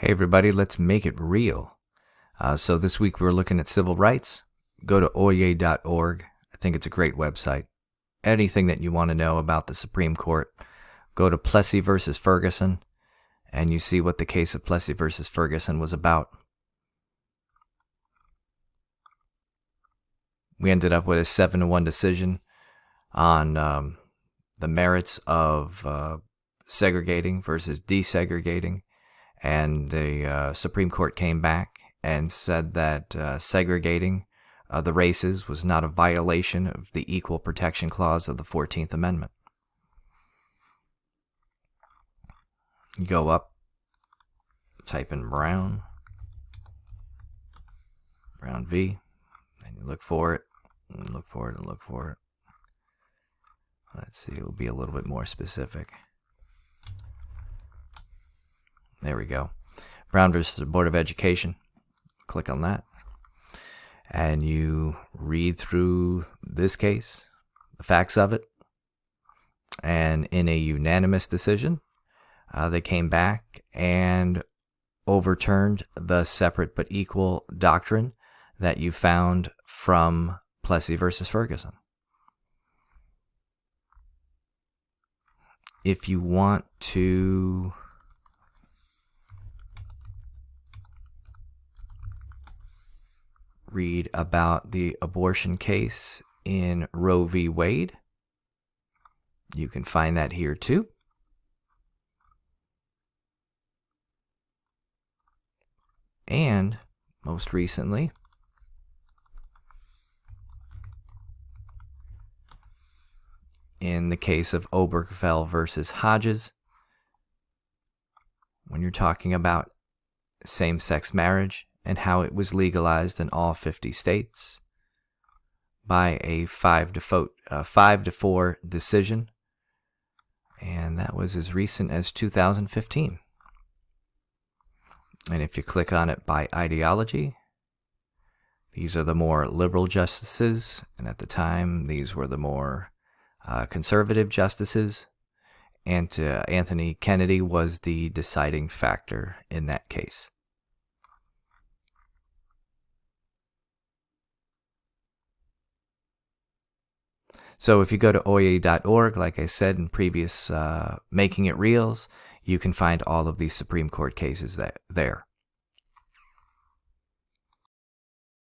Hey everybody, let's make it real. So this week we're looking at civil rights. Go to SLOyez.org. I think it's a great website. Anything that you want to know about the Supreme Court, go to Plessy versus Ferguson, and you see what the case of Plessy versus Ferguson was about. We ended up with a 7-1 decision on the merits of segregating versus desegregating. And the Supreme Court came back and said that segregating the races was not a violation of the Equal Protection Clause of the 14th Amendment. You go up, type in Brown v, and you look for it, and look for it, and look for it. Let's see, it will be a little bit more specific. There we go. Brown versus the Board of Education. Click on that. And you read through this case, the facts of it. And in a unanimous decision, they came back and overturned the separate but equal doctrine that you found from Plessy versus Ferguson. If you want to read about the abortion case in Roe v. Wade, you can find that here too. And most recently, in the case of Obergefell versus Hodges, when you're talking about same-sex marriage and how it was legalized in all 50 states by a 5-4 decision, and that was as recent as 2015. And if you click on it by ideology, these are the more liberal justices, and at the time these were the more conservative justices, and Anthony Kennedy was the deciding factor in that case. So if you go to SLOyez.org, like I said in previous Making It Reals, you can find all of these Supreme Court cases there.